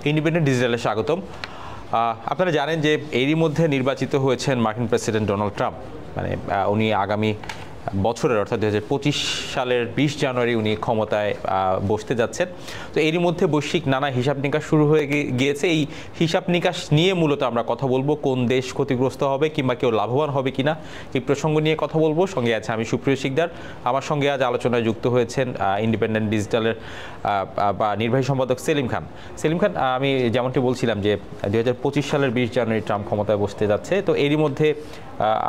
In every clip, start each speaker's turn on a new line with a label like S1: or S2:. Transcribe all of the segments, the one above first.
S1: Independent ডিজিটালে স্বাগতম। আপনারা জানেন যে এরই মধ্যে নির্বাচিত হয়েছেন মার্কিন প্রেসিডেন্ট ডোনাল্ড ট্রাম্প। মানে উনি আগামী বছরের অর্থাৎ 2025 সালের 20 জানুয়ারি উনি ক্ষমতায় বসতে যাচ্ছেন। তো এরই মধ্যে বৈশ্বিক নানা হিসাব নিকাশ শুরু হয়ে গিয়েছে। এই হিসাব নিকাশ নিয়ে মূলত আমরা কথা বলবো, কোন দেশ ক্ষতিগ্রস্ত হবে কিংবা কেউ লাভবান হবে কিনা এই প্রসঙ্গ নিয়ে কথা বলবো। সঙ্গে আছে আমি সুপ্রিয় শিকদার। আমার সঙ্গে আজ আলোচনায় যুক্ত হয়েছেন ইন্ডিপেন্ডেন্ট ডিজিটালের বা নির্বাহী সম্পাদক সেলিম খান। সেলিম খান, আমি যেমনটি বলছিলাম যে 2025 সালের 20 জানুয়ারি ট্রাম্প ক্ষমতায় বসতে যাচ্ছে। তো এরই মধ্যে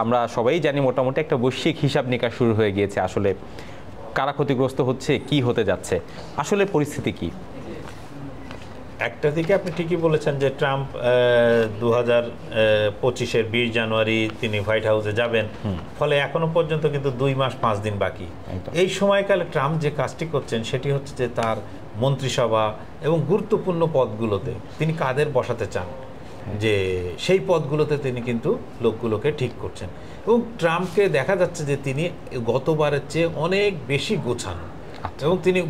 S1: আমরা সবাই জানি মোটামুটি একটা বৈশ্বিক হিসাব নিকাশ শুরু হয়ে গিয়েছে। আসলে কারা ক্ষতিগ্রস্ত হচ্ছে, কি হতে যাচ্ছে, আসলে পরিস্থিতি কি?
S2: একটা দিকে আপনি ঠিকই বলেছেন যে ট্রাম্প 2025-এর 20 জানুয়ারি তিনি হোয়াইট হাউসে যাবেন, ফলে এখনো পর্যন্ত কিন্তু 2 মাস 5 দিন বাকি। এই সময়কালে ট্রাম্প যে কাজটি করছেন সেটি হচ্ছে যে তার মন্ত্রিসভা এবং গুরুত্বপূর্ণ পদগুলোতে তিনি কাদের বসাতে চান, যে সেই পদগুলোতে তিনি কিন্তু লোকগুলোকে ঠিক করছেন। এবং ট্রাম্পকে দেখা যাচ্ছে যে তিনি গতবারের চেয়ে অনেক বেশি গোছান এবং তিনি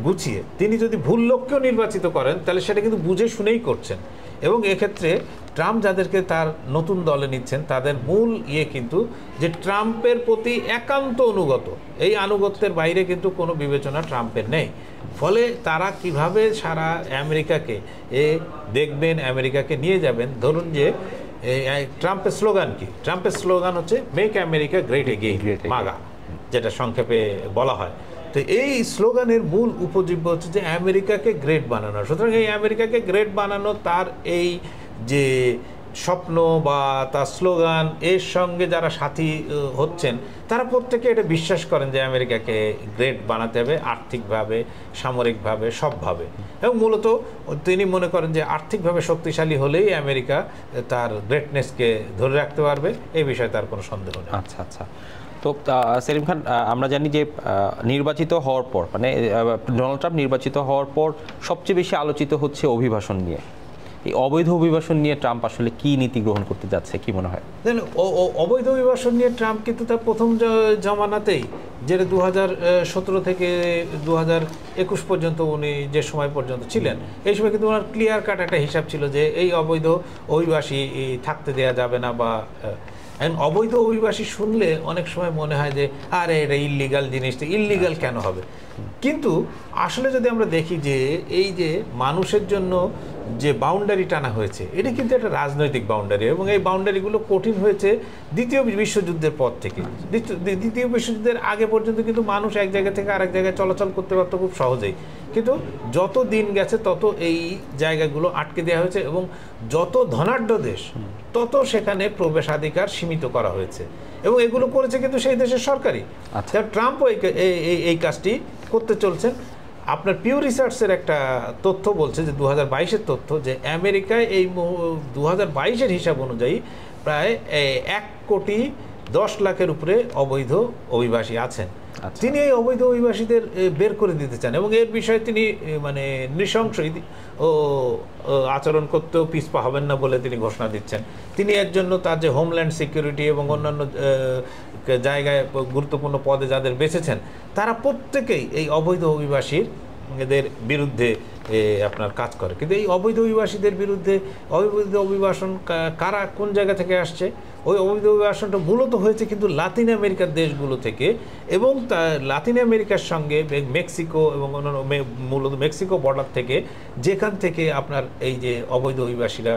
S2: গুছিয়ে তিনি যদি ভুল লোককেও নির্বাচিত করেন তাহলে সেটা কিন্তু বুঝে শুনেই করছেন। এবং এক্ষেত্রে ট্রাম্প যাদেরকে তার নতুন দলে নিচ্ছেন তাদের মূল কিন্তু যে ট্রাম্পের প্রতি একান্ত অনুগত, এই আনুগত্যের বাইরে কিন্তু কোনো বিবেচনা ট্রাম্পের নেই। ফলে তারা কিভাবে সারা আমেরিকাকে দেখবেন, আমেরিকাকে নিয়ে যাবেন। ধরুন যে ট্রাম্পের স্লোগান কি? ট্রাম্পের স্লোগান হচ্ছে মেক আমেরিকা গ্রেট এগেইন, মাগা, যেটা সংক্ষেপে বলা হয়। তো এই স্লোগানের মূল উপজীব্য হচ্ছে যে আমেরিকাকে গ্রেট বানানো। সুতরাং এই আমেরিকাকে গ্রেট বানানো তার এই যে স্বপ্ন বা তার স্লোগান, এর সঙ্গে যারা সাথী হচ্ছেন তারা প্রত্যেকে এটা বিশ্বাস করেন যে আমেরিকাকে গ্রেট বানাতে হবে, আর্থিকভাবে, সামরিকভাবে, সবভাবে। এবং মূলত তিনি মনে করেন যে আর্থিকভাবে শক্তিশালী হলেই আমেরিকা তার গ্রেটনেসকে ধরে রাখতে পারবে, এই বিষয়ে তার কোনো সন্দেহ নেই।
S1: আচ্ছা আচ্ছা। তো সেলিম খান, আমরা জানি যে নির্বাচিত হওয়ার পর, মানে ডোনাল্ড ট্রাম্প নির্বাচিত হওয়ার পর সবচেয়ে বেশি আলোচিত হচ্ছে অভিবাসন নিয়ে। এই অবৈধ অভিবাসন নিয়ে ট্রাম্প আসলে কি নীতি গ্রহণ করতে যাচ্ছে, কি মনে হয়?
S2: অবৈধ অভিবাসন নিয়ে ট্রাম্প কিন্তু তার প্রথম জমানাতেই, যেটা 2017 থেকে 2021 পর্যন্ত উনি যে সময় পর্যন্ত ছিলেন, এই সময় কিন্তু ওনার ক্লিয়ার কাট একটা হিসাব ছিল যে এই অবৈধ অভিবাসী থাকতে দেওয়া যাবে না। বা অবৈধ অভিবাসী শুনলে অনেক সময় মনে হয় যে আরে এটা ইল্লিগাল জিনিসটা, ইল্লিগাল কেন হবে? কিন্তু আসলে যদি আমরা দেখি যে এই যে মানুষের জন্য যে বাউন্ডারি টানা হয়েছে, এটা কিন্তু একটা রাজনৈতিক বাউন্ডারি, এবং এই বাউন্ডারিগুলো কঠিন হয়েছে দ্বিতীয় বিশ্বযুদ্ধের পর থেকে। দ্বিতীয় বিশ্বযুদ্ধের আগে পর্যন্ত কিন্তু মানুষ এক জায়গা থেকে আরেক জায়গায় চলাচল করতে পারতো খুব সহজেই, কিন্তু যত দিন গেছে তত এই জায়গাগুলো আটকে দেওয়া হয়েছে এবং যত ধনাঢ্য দেশ তত সেখানে প্রবেশাধিকার সীমিত করা হয়েছে, এবং এগুলো করেছে কিন্তু সেই দেশের সরকারই। আচ্ছা, ট্রাম্পও এই কাজটি করতে চলছেন। আপনার পিউ রিসার্চের একটা তথ্য বলছে যে 2022-এর তথ্য, যে আমেরিকায় এই 2022-এর হিসাব অনুযায়ী প্রায় 1,10,00,000 উপরে অবৈধ অভিবাসী আছেন। তিনি এই অবৈধ অভিবাসীদের বের করে দিতে চান এবং এর বিষয়ে তিনি মানে নৃশংস আচরণ করতেও পিছপা হবেন না বলে তিনি ঘোষণা দিচ্ছেন। তিনি এর জন্য তার যে হোমল্যান্ড সিকিউরিটি এবং অন্যান্য জায়গায় গুরুত্বপূর্ণ পদে যাদের বেছেছেন তারা প্রত্যেকেই এই অবৈধ অভিবাসীদের বিরুদ্ধে আপনার কাজ করে। কিন্তু এই অবৈধ অভিবাসীদের বিরুদ্ধে অবৈধ অভিবাসন কারা কোন জায়গা থেকে আসছে? ওই অবৈধ অভিবাসনটা মূলত হয়েছে কিন্তু লাতিন আমেরিকার দেশগুলো থেকে, এবং লাতিন আমেরিকার সঙ্গে মেক্সিকো এবং অন্যান্য মূলত মেক্সিকো বর্ডার থেকে, যেখান থেকে আপনার এই যে অবৈধ অভিবাসীরা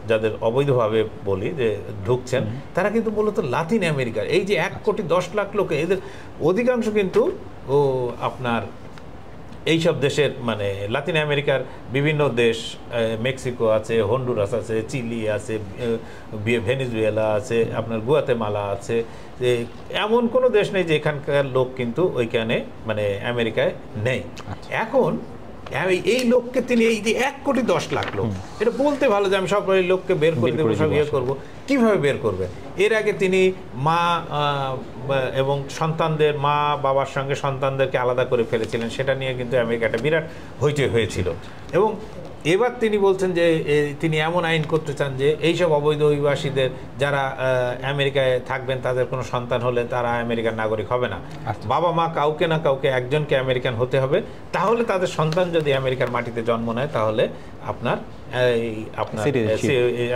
S2: যাদের অবৈধভাবে বলি যে ঢুকছেন, তারা কিন্তু মূলত লাতিন আমেরিকার এই যে 1,10,00,000 লোকে, এদের অধিকাংশ কিন্তু আপনার এইসব দেশের, মানে লাতিন আমেরিকার বিভিন্ন দেশ, মেক্সিকো আছে, হন্ডুরাস আছে, চিলি আছে, ভেনেজুয়েলা আছে, আপনার গুয়াতেমালা আছে, এমন কোনো দেশ নেই যে এখানকার লোক কিন্তু ওইখানে মানে আমেরিকায় নেই। এখন এই লোককে তিনি এই যে 1,10,00,000 লোক, এটা বলতে ভালো যে আমি সব লোককে বের করে দেবো, সব ইয়ে করবো, কিভাবে বের করবেন? এর আগে তিনি এবং সন্তানদের মা বাবার সঙ্গে সন্তানদেরকে আলাদা করে ফেলেছিলেন, সেটা নিয়ে কিন্তু আমেরিকাটা বিরাট হইচই হয়েছিল। এবং এবার তিনি বলছেন যে তিনি এমন আইন করতে চান যে এইসব অবৈধ অভিবাসীদের যারা আমেরিকায় থাকবেন তাদের কোনো সন্তান হলে তারা আমেরিকার নাগরিক হবে না। বাবা মা কাউকে না কাউকে একজনকে আমেরিকান হতে হবে, তাহলে তাদের সন্তান যদি আমেরিকার মাটিতে জন্ম নেয় তাহলে আপনার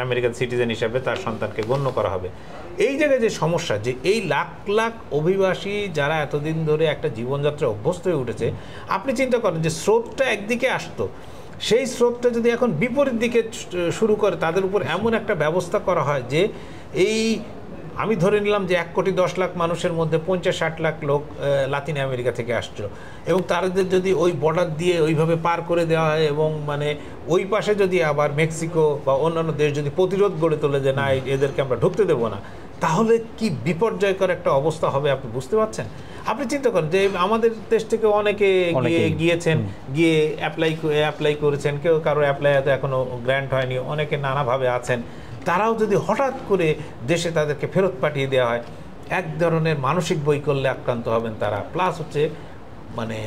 S2: আমেরিকান সিটিজেন হিসেবে তার সন্তানকে গণ্য করা হবে। এই জায়গায় যে সমস্যা, যে এই লাখ লাখ অভিবাসী যারা এতদিন ধরে একটা জীবনযাত্রা অভ্যস্ত হয়ে উঠেছে, আপনি চিন্তা করেন যে স্রোতটা একদিকে আসতো, সেই স্রোতটা যদি এখন বিপরীত দিকে শুরু করে, তাদের উপর এমন একটা ব্যবস্থা করা হয় যে এই আমি ধরে নিলাম যে 1,10,00,000 মানুষের মধ্যে 50-60 লাখ লোক লাতিন আমেরিকা থেকে আসছে, এবং তাদের যদি ওই বর্ডার দিয়ে ওইভাবে পার করে দেওয়া হয় এবং মানে ওই পাশে যদি আবার মেক্সিকো বা অন্যান্য দেশ যদি প্রতিরোধ গড়ে তোলে যে না এদেরকে আমরা ঢুকতে দেবো না, তাহলে কি বিপর্যয়কর একটা অবস্থা হবে আপনি বুঝতে পারছেন। আপনি চিন্তা করেন যে আমাদের দেশ থেকে অনেকে গিয়েছেন, গিয়ে অ্যাপ্লাই করেছেন, কেউ কারো অ্যাপ্লাই হয়তো এখনো গ্র্যান্ট হয়নি, অনেকে নানাভাবে আছেন, তারাও যদি হঠাৎ করে দেশে তাদেরকে ফেরত পাঠিয়ে দেওয়া হয়, এক ধরনের মানসিক বৈকল্যে আক্রান্ত হবেন তারা। প্লাস হচ্ছে মানে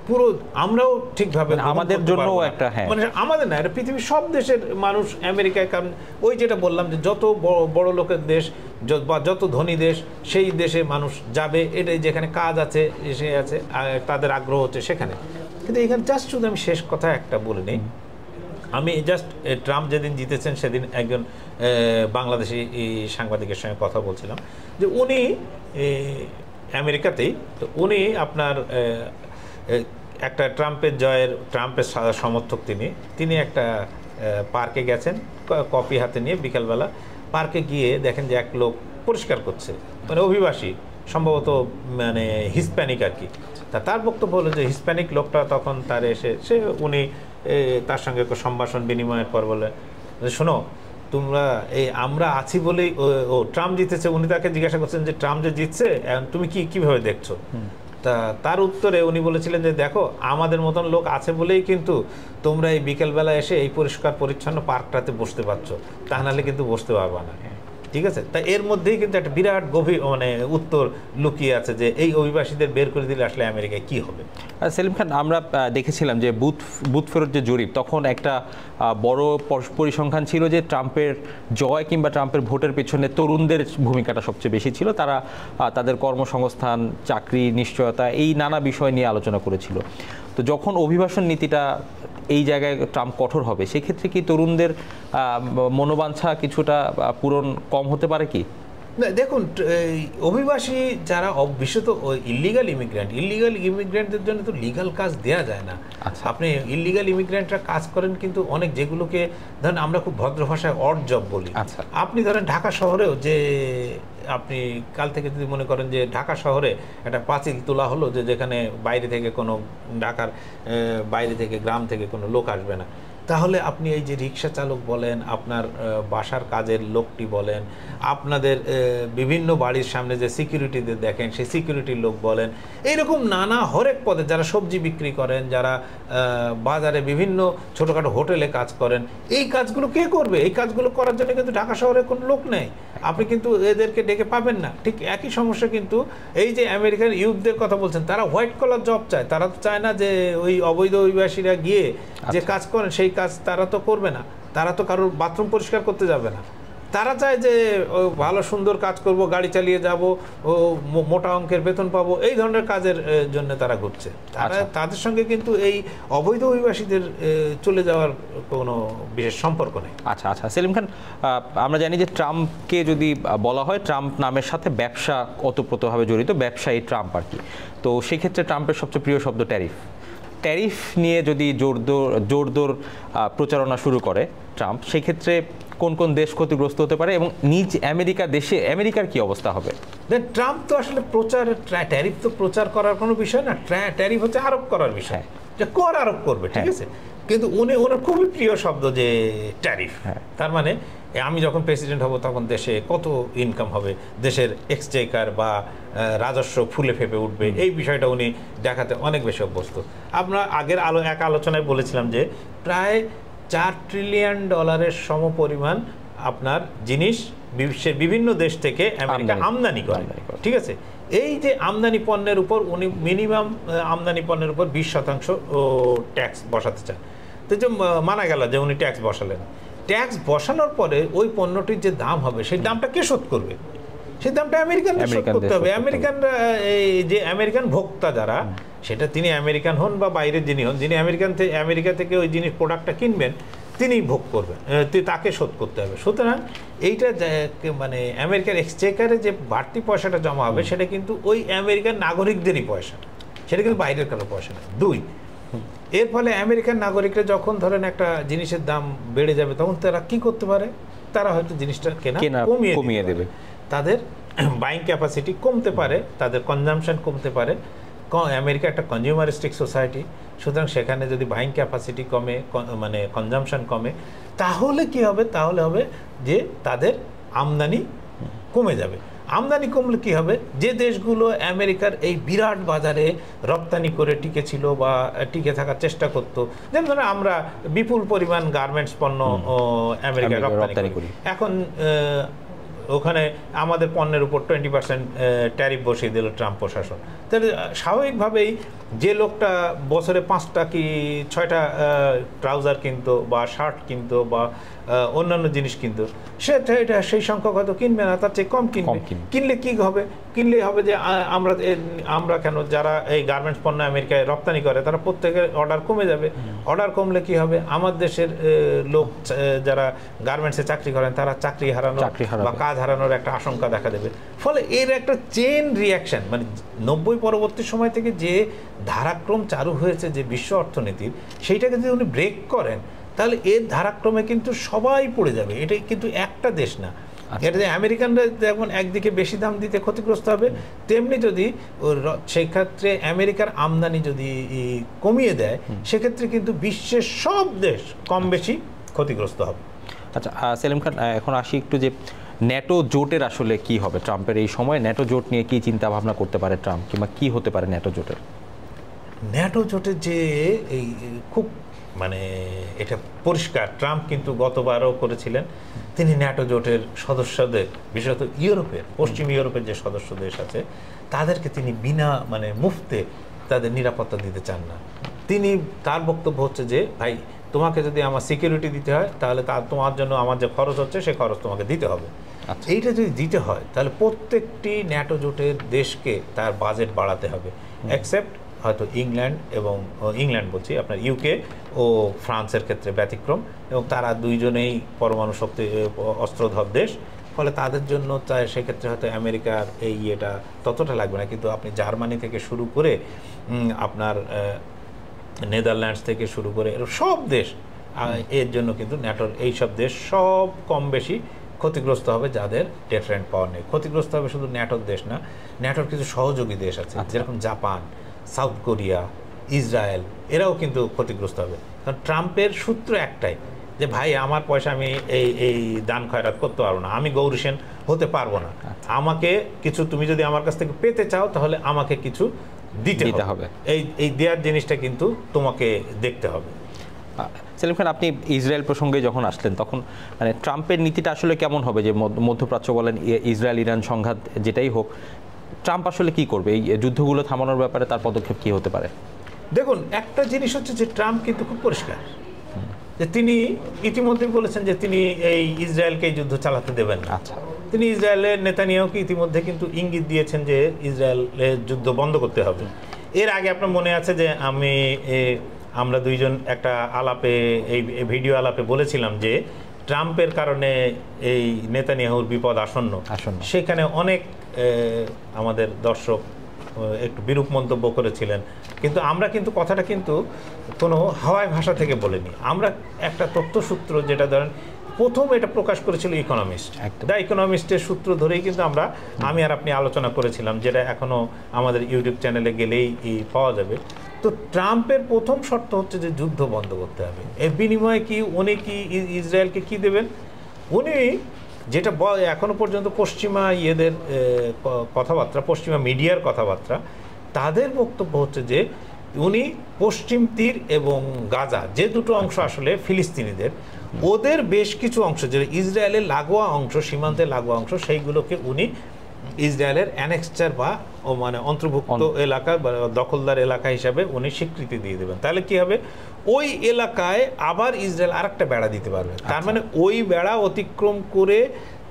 S2: পুরো আমরাও ঠিকভাবে
S1: আমাদের জন্য একটা
S2: মানে আমাদের না, এটা পৃথিবীর সব দেশের মানুষ আমেরিকায়, কারণ ওই যেটা বললাম যে যত বড় লোকের দেশ বা যত ধনী দেশ সেই দেশে মানুষ যাবে, এটাই যেখানে কাজ আছে এসে আছে তাদের আগ্রহ হচ্ছে সেখানে। কিন্তু এখানে জাস্ট শুধু আমি শেষ কথা একটা বলে নিই, আমি জাস্ট ট্রাম্প যেদিন জিতেছেন সেদিন একজন বাংলাদেশি সাংবাদিকের সঙ্গে কথা বলছিলাম যে উনি আমেরিকাতেই, তো উনি আপনার একটা ট্রাম্পের সমর্থক, তিনি একটা পার্কে গেছেন কফি হাতে নিয়ে, বিকালবেলা পার্কে গিয়ে দেখেন যে এক লোক পরিষ্কার করছে, মানে অভিবাসী, সম্ভবত মানে হিসপ্যানিক আর কি। তার বক্তব্য হলো যে হিসপ্যানিক লোকটা তখন তার উনি তার সঙ্গে সম্ভাষণ বিনিময়ের পর বলে, শোনো তোমরা আমরা আছি বলেই ট্রাম্প জিতেছে। উনি তাকে জিজ্ঞাসা করছেন যে ট্রাম্প যে জিতছে তুমি কিভাবে দেখছো, তা তার উত্তরে উনি বলেছিলেন যে দেখো আমাদের মতন লোক আছে বলেই কিন্তু তোমরা এই বিকেলবেলা এসে এই পরিষ্কার পরিচ্ছন্ন পার্কটাতে বসতে পারছো, তা নাহলে কিন্তু বসতে পারবা না। ঠিক আছে, তা এর মধ্যেই কিন্তু একটা বিরাট গভীর মানে উত্তর লুকিয়ে আছে যে এই অভিবাসীদের বের করে দিলে আসলে আমেরিকায় কি হবে।
S1: সেলিম খান, আমরা দেখেছিলাম যে বুথ ফেরত যে জরিপ, তখন একটা বড় পরিসংখ্যান ছিল যে ট্রাম্পের জয় কিংবা ট্রাম্পের ভোটের পেছনে তরুণদের ভূমিকাটা সবচেয়ে বেশি ছিল। তারা তাদের কর্মসংস্থান, চাকরি নিশ্চয়তা, এই নানা বিষয় নিয়ে আলোচনা করেছিল। তো যখন অভিবাসন নীতিটা এই জায়গায় ট্রাম্প কঠোর হবে, সেক্ষেত্রে কি তরুণদের মনোবাঞ্ছা কিছুটা পূরণ কম হতে পারে কি?
S2: না দেখুন, অভিবাসী যারা বিশেষত ইলিগাল ইমিগ্রেন্টদের জন্য তো লিগাল কাজ দেয়া যায় না। আপনি ইলিগাল ইমিগ্রেন্টরা কাজ করেন কিন্তু অনেক, যেগুলোকে ধরেন আমরা খুব ভদ্র ভাষায় অড জব বলি। আপনি ধরেন ঢাকা শহরেও যে আপনি কাল থেকে যদি মনে করেন যে ঢাকা শহরে একটা পাঁচিল তোলা হলো যে যেখানে বাইরে থেকে কোনো ঢাকার বাইরে থেকে গ্রাম থেকে কোনো লোক আসবে না, তাহলে আপনি এই যে রিক্সা চালক বলেন, আপনার বাসার কাজের লোকটি বলেন, আপনাদের বিভিন্ন বাড়ির সামনে যে সিকিউরিটিদের দেখেন সেই সিকিউরিটির লোক বলেন, এইরকম নানা হরেক পদে যারা সবজি বিক্রি করেন, যারা বাজারে বিভিন্ন ছোটোখাটো হোটেলে কাজ করেন, এই কাজগুলো কে করবে? এই কাজগুলো করার জন্য কিন্তু ঢাকা শহরে কোনো লোক নেই, আপনি কিন্তু এদেরকে ডেকে পাবেন না। ঠিক একই সমস্যা কিন্তু এই যে আমেরিকান ইউথদের কথা বলছেন, তারা হোয়াইট কলার জব চায়, তারা তো চায় না যে ওই অবৈধ অভিবাসীরা গিয়ে যে কাজ করেন সেই কাজ তারা তো করবে না, তারা তো কারোর বাথরুম পরিষ্কার করতে যাবে না, তারা চায় যে ভালো সুন্দর কাজ করব, গাড়ি চালিয়ে যাব, ও মোটা অঙ্কের বেতন পাবো, এই ধরনের কাজের জন্য তারা ঘুরছে। তাদের সঙ্গে কিন্তু এই অবৈধ অভিবাসীদের চলে যাওয়ার কোনো বিশেষ সম্পর্ক নেই।
S1: আচ্ছা, সেলিম খান, আমরা জানি যে ট্রাম্পকে যদি বলা হয়, ট্রাম্প নামের সাথে ব্যবসা ওতপ্রোতভাবে জড়িত, ব্যবসায়ী ট্রাম্প আর কি। তো সেক্ষেত্রে ট্রাম্পের সবচেয়ে প্রিয় শব্দ ট্যারিফ নিয়ে যদি জোরদার প্রচারণা শুরু করে ট্রাম্প, সেক্ষেত্রে কোন কোন দেশ ক্ষতিগ্রস্ত হতে পারে এবং নিজ আমেরিকার কি অবস্থা হবে?
S2: ট্রাম্প তো আসলে ট্যারিফ তো প্রচার করার কোনো বিষয় না, ট্যারিফ হচ্ছে আরোপ করার বিষয়, যে কর আরোপ করবে, ঠিক আছে। কিন্তু ওনার খুবই প্রিয় শব্দ যে ট্যারিফ। তার মানে আমি যখন প্রেসিডেন্ট হব তখন দেশে কত ইনকাম হবে, দেশের এক্সচেকার বা রাজস্ব ফুলে ফেপে উঠবে, এই বিষয়টা উনি দেখাতে অনেক বেশি অভ্যস্ত। আমরা আগের এক আলোচনায় বলেছিলাম যে প্রায় $4 ট্রিলিয়ন সমপরিমাণ আপনার জিনিস বিশ্বের বিভিন্ন দেশ থেকে আমেরিকা আমদানি করে। ঠিক আছে, এই যে আমদানি পণ্যের উপর উনি মিনিমাম আমদানি পণ্যের উপর 20% ট্যাক্স বসাতে চান। তো যে মানা গেল যে উনি ট্যাক্স বসালেন, ট্যাক্স বসানোর পরে ওই পণ্যটির যে দাম হবে সেই দামটা কে শোধ করবে? সেই দামটা আমেরিকানদের শোধ করতে হবে। আমেরিকানরা, এই যে আমেরিকান ভোক্তা যারা, সেটা তিনি আমেরিকান হন বা বাইরের যিনি হন, যিনি আমেরিকা থেকে ওই জিনিস প্রোডাক্টটা কিনবেন তিনি ভোগ করবেন, তাকে শোধ করতে হবে। সুতরাং এইটা মানে আমেরিকার এক্সচেকারে যে বাড়তি পয়সাটা জমা হবে সেটা কিন্তু ওই আমেরিকান নাগরিকদেরই পয়সা, সেটা কিন্তু বাইরের কারো পয়সা না। 2, এর ফলে আমেরিকান নাগরিকরা যখন ধরেন একটা জিনিসের দাম বেড়ে যাবে তখন তারা কি করতে পারে? তারা হয়তো জিনিসটা কেনা কমিয়ে দেবে, তাদের বাইং ক্যাপাসিটি কমতে পারে, তাদের কনজামশন কমতে পারে। আমেরিকা একটা কনজিউমারিস্টিক সোসাইটি, সুতরাং সেখানে যদি বাইং ক্যাপাসিটি কমে, মানে কনজামশন কমে, তাহলে কি হবে? তাহলে হবে যে তাদের আমদানি কমে যাবে। আমদানি কমলে কি হবে? যে দেশগুলো আমেরিকার এই বিরাট বাজারে রপ্তানি করে টিকে ছিল বা টিকে থাকার চেষ্টা করতো, যেমন ধরো আমরা বিপুল পরিমাণ গার্মেন্টস পণ্য আমেরিকায় রপ্তানি করি, এখন ওখানে আমাদের পণ্যের উপর 20% ট্যারিফ বসিয়ে দিল ট্রাম্প প্রশাসন। তাহলে স্বাভাবিকভাবেই যে লোকটা বছরে 5টা কি 6টা ট্রাউজার কিনতো বা শার্ট কিনতো বা অন্যান্য জিনিস কিনতো, এটা সেই সংখ্যক হয়তো কিনবে না, তার চেয়ে কম কিনবে। কিনলে কি হবে? কিনলে হবে যে আমরা কেন, যারা এই গার্মেন্টস পণ্য আমেরিকায় রপ্তানি করে তারা প্রত্যেকের অর্ডার কমে যাবে। অর্ডার কমলে কি হবে? আমার দেশের লোক যারা গার্মেন্টসে চাকরি করেন তারা চাকরি হারানো বা কাজ হারানোর একটা আশঙ্কা দেখা দেবে। ফলে এর একটা চেইন রিয়াকশন, মানে 90 পরবর্তী সময় থেকে যে ধারাক্রম চালু হয়েছে যে বিশ্ব অর্থনীতির, সেইটাকে যদি উনি ব্রেক করেন তাহলে এর ধারাক্রমে কিন্তু সবাই পড়ে যাবে। এটাই কিন্তু একটা দেশ না, এটা যে আমেরিকানরা যেমন একদিকে বেশি দাম দিতে ক্ষতিগ্রস্ত হবে, তেমনি যদি সেই ক্ষেত্রে আমেরিকার আমদানি যদি কমিয়ে দেয় সেক্ষেত্রে কিন্তু বিশ্বের সব দেশ কম বেশি ক্ষতিগ্রস্ত হবে।
S1: আচ্ছা সেলিম খান, এখন আসি একটু যে ন্যাটো জোটের আসলে কি হবে ট্রাম্পের এই সময়? ন্যাটো জোট নিয়ে কি চিন্তা ভাবনা করতে পারে ট্রাম্প, কিংবা কি হতে পারে ন্যাটো জোটের?
S2: ন্যাটো জোটের যে এই খুব মানে এটা পরিষ্কার, ট্রাম্প কিন্তু গতবারও করেছিলেন, তিনি ন্যাটো জোটের সদস্যদের, বিশেষত ইউরোপের, পশ্চিম ইউরোপের যে সদস্য দেশ আছে তাদেরকে তিনি বিনা মানে মুফতে তাদের নিরাপত্তা দিতে চান না। তার বক্তব্য হচ্ছে যে ভাই, তোমাকে যদি আমার সিকিউরিটি দিতে হয় তাহলে তোমার জন্য আমার যে খরচ হচ্ছে সেই খরচ তোমাকে দিতে হবে। এইটা যদি দিতে হয় তাহলে প্রত্যেকটি ন্যাটো জোটের দেশকে তার বাজেট বাড়াতে হবে, এক্সেপ্ট হয়তো ইংল্যান্ড বলছি, আপনার ইউকে ও ফ্রান্সের ক্ষেত্রে ব্যতিক্রম, এবং তারা দুইজনেই পরমাণু শক্তি অস্ত্রধর দেশ। ফলে তাদের জন্য সেক্ষেত্রে হয়তো আমেরিকার এই ইয়েটা ততটা লাগবে না, কিন্তু আপনি জার্মানি থেকে শুরু করে আপনার নেদারল্যান্ডস থেকে শুরু করে সব দেশ, এর জন্য কিন্তু ন্যাটোর এইসব দেশ সব কম বেশি ক্ষতিগ্রস্ত হবে, যাদের ডেটারেন্ট পাওয়ার নেই। ক্ষতিগ্রস্ত হবে শুধু ন্যাটোর দেশ না, ন্যাটোর কিছু সহযোগী দেশ আছে, যেরকম জাপান, সাউথ কোরিয়া, ইসরায়েল, এরাও কিন্তু ক্ষতিগ্রস্ত হবে। কারণ ট্রাম্পের সূত্র একটাই যে ভাই, আমার পয়সা আমি এই দান খয়রাত করতে পারবো না, আমি গৌরী সেন হতে পারবো না, আমাকে কিছু, তুমি যদি আমার কাছ থেকে পেতে চাও তাহলে আমাকে কিছু দিতে হবে, এই দেওয়ার জিনিসটা কিন্তু তোমাকে দেখতে হবে।
S1: সেলিম খান, আপনি ইসরায়েল প্রসঙ্গে যখন আসলেন তখন মানে ট্রাম্পের নীতিটা আসলে কেমন হবে? যে মধ্যপ্রাচ্য বলেন, ইসরায়েল ইরান সংঘাত যেটাই হোক, ট্রাম্প আসলে কি করবে? এই যুদ্ধগুলো থামানোর ব্যাপারে তার পদক্ষেপ কি হতে পারে?
S2: দেখুন, একটা জিনিস হচ্ছে যে ট্রাম্প কিন্তু খুব পরিষ্কার যে তিনি ইতিমধ্যে বলেছেন যে তিনি এই ইসরায়েলকে এই যুদ্ধ চালাতে দেবেন না।
S1: আচ্ছা,
S2: তিনি ইসরায়েলের নেতানিয়াহুকে ইতিমধ্যে কিন্তু ইঙ্গিত দিয়েছেন যে ইসরায়েলের যুদ্ধ বন্ধ করতে হবে। এর আগে আপনার মনে আছে যে আমরা দুইজন একটা আলাপে, এই ভিডিও আলাপে বলেছিলাম যে ট্রাম্পের কারণে এই নেতানিয়াহুর বিপদ আসন্ন। সেখানে অনেক আমাদের দর্শক একটু বিরূপ মন্তব্য করেছিলেন, কিন্তু আমরা কিন্তু কথাটা কিন্তু কোনো হাওয়াই ভাষা থেকে বলিনি। আমরা একটা তথ্যসূত্র, যেটা ধরেন প্রথম এটা প্রকাশ করেছিল ইকোনমিস্ট, দ্য ইকোনমিস্টের সূত্র ধরেই কিন্তু আমি আর আপনি আলোচনা করেছিলাম, যেটা এখনও আমাদের ইউটিউব চ্যানেলে গেলেই পাওয়া যাবে। তো ট্রাম্পের প্রথম শর্ত হচ্ছে যে যুদ্ধ বন্ধ করতে হবে। এর বিনিময়ে কি উনি কি ইসরায়েলকে কি দেবেন? উনি যেটা এখনো পর্যন্ত পশ্চিমা ইয়েদের কথাবার্তা, পশ্চিমা মিডিয়ার কথাবার্তা, তাদের বক্তব্য হচ্ছে যে উনি পশ্চিম তীর এবং গাজা, যে দুটো অংশ আসলে ফিলিস্তিনিদের, ওদের বেশ কিছু অংশ, যে ইসরায়েলের লাগোয়া অংশ, সীমান্তের লাগোয়া অংশ, সেইগুলোকে উনি ইসরায়েলের অ্যানেক্সচার বা মানে অন্তর্ভুক্ত এলাকা বা দখলদার এলাকা হিসাবে উনি স্বীকৃতি দিয়ে দেবেন। তাহলে কি হবে, ওই এলাকায় আবার ইসরায়েল আরেকটা বেড়া দিতে পারবে। তার মানে ওই বেড়া অতিক্রম করে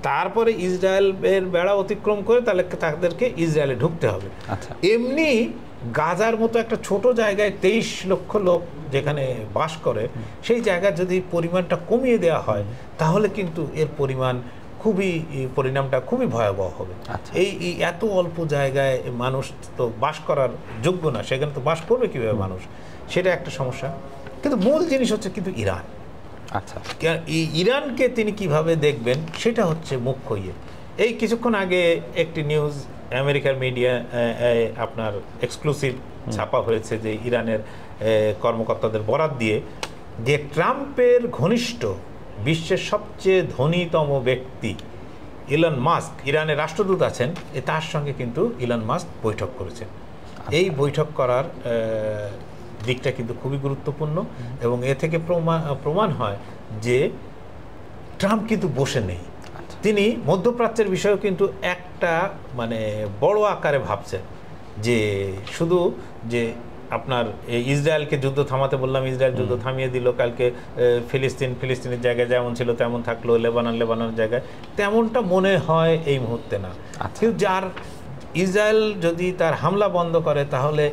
S2: তারপরে ইসরায়েলের বেড়া অতিক্রম করে তাহলে তাদেরকে ইসরায়েলে ঢুকতে হবে। এমনি গাজার মতো একটা ছোট জায়গায় 23 লক্ষ লোক যেখানে বাস করে, সেই জায়গার যদি পরিমাণটা কমিয়ে দেওয়া হয় তাহলে কিন্তু এর পরিণামটা খুবই ভয়াবহ হবে। এই এত অল্প জায়গায় মানুষ তো বাস করার যোগ্য না, সেখানে তো বাস করবে কিভাবে মানুষ, সেটা একটা সমস্যা। কিন্তু মূল জিনিস হচ্ছে কিন্তু ইরান। ইরানকে তিনি কিভাবে দেখবেন সেটা হচ্ছে মুখ্য ইয়ে। এই কিছুক্ষণ আগে একটি নিউজ আমেরিকার মিডিয়া আপনার এক্সক্লুসিভ ছাপা হয়েছে যে ইরানের কর্মকর্তাদের বরাত দিয়ে যে ট্রাম্পের ঘনিষ্ঠ বিশ্বের সবচেয়ে ধনীতম ব্যক্তি ইলন মাস্ক, ইরানের রাষ্ট্রদূত আছেন, তার সঙ্গে কিন্তু ইলন মাস্ক বৈঠক করেছেন। এই বৈঠক করার দিকটা কিন্তু খুবই গুরুত্বপূর্ণ এবং এ থেকে প্রমাণ হয় যে ট্রাম্প কিন্তু বসে নেই। তিনি মধ্যপ্রাচ্যের বিষয়েও কিন্তু একটা মানে বড় আকারে ভাবছেন যে শুধু যে আপনার ইসরায়েলকে যুদ্ধ থামাতে বললাম, ইসরায়েল যুদ্ধ থামিয়ে দিল, কালকে ফিলিস্তিনের জায়গায় যেমন ছিল তেমন থাকলো, লেবাননের জায়গায় তেমনটা মনে হয় এই মুহূর্তে না। কিন্তু যার ইসরায়েল যদি তার হামলা বন্ধ করে তাহলে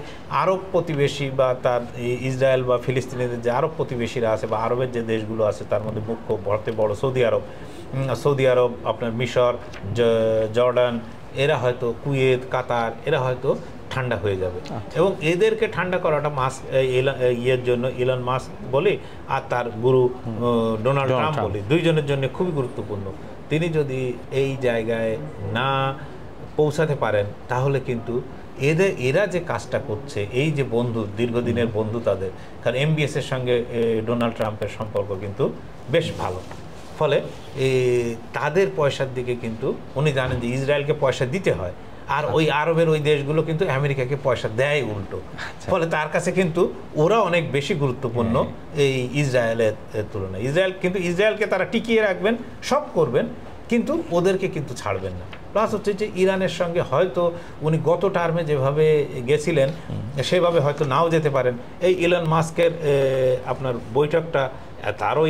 S2: আরব প্রতিবেশী বা তার ইসরায়েল বা ফিলিস্তিনের যে আরব প্রতিবেশীরা আছে বা আরবের যে দেশগুলো আছে তার মধ্যে মুখ্য বড় সৌদি আরব, আপনার মিশর, জর্ডান, এরা হয়তো কুয়েত, কাতার, এরা হয়তো ঠান্ডা হয়ে যাবে। এবং এদেরকে ঠান্ডা করাটা ইয়ের জন্য ইলন মাস্ক বলি আর তার গুরু ডোনাল্ড ট্রাম্প বলি, দুইজনের জন্য খুবই গুরুত্বপূর্ণ। তিনি যদি এই জায়গায় না পৌঁছাতে পারেন তাহলে কিন্তু এরা যে কাজটা করছে, এই যে বন্ধু, দীর্ঘদিনের বন্ধু তাদের, কারণ MBS এর সঙ্গে ডোনাল্ড ট্রাম্পের সম্পর্ক কিন্তু বেশ ভালো, ফলে তাদের পয়সার দিকে কিন্তু উনি জানেন যে ইসরায়েলকে পয়সা দিতে হয়, আর ওই আরবের ওই দেশগুলো কিন্তু আমেরিকাকে পয়সা দেয় উল্টো, ফলে তার কাছে কিন্তু ওরা অনেক বেশি গুরুত্বপূর্ণ এই ইসরায়েলের তুলনায়। ইসরায়েলকে তারা টিকিয়ে রাখবেন, সব করবেন, কিন্তু ওদেরকে কিন্তু ছাড়বেন না। প্লাস হচ্ছে যে ইরানের সঙ্গে হয়তো উনি গত টার্মে যেভাবে গেছিলেন সেভাবে হয়তো নাও যেতে পারেন। এই ইলন মাস্কের আপনার বৈঠকটা তারও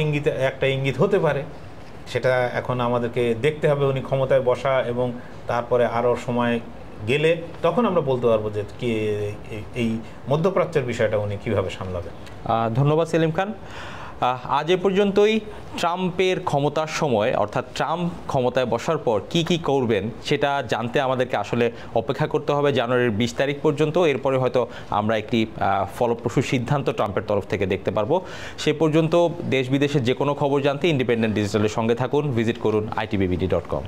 S2: একটা ইঙ্গিত হতে পারে, সেটা এখন আমাদেরকে দেখতে হবে। উনি ক্ষমতায় বসা এবং তারপরে আরও সময় গেলে তখন আমরা বলতে পারবো যে কি এই মধ্যপ্রাচ্যের বিষয়টা উনি কীভাবে সামলাবেন।
S1: ধন্যবাদ সেলিম খান। আজ এ পর্যন্তই। ট্রাম্পের ক্ষমতার সময়, অর্থাৎ ট্রাম্প ক্ষমতায় বসার পর কি কি করবেন সেটা জানতে আমাদেরকে আসলে অপেক্ষা করতে হবে জানুয়ারির 20 তারিখ পর্যন্ত। এরপরে হয়তো আমরা একটি ফলপ্রসূ সিদ্ধান্ত ট্রাম্পের তরফ থেকে দেখতে পারবো। সে পর্যন্ত দেশ বিদেশের যে কোনো খবর জানতে ইন্ডিপেন্ডেন্ট ডিজিটালের সঙ্গে থাকুন, ভিজিট করুন itbbd.com।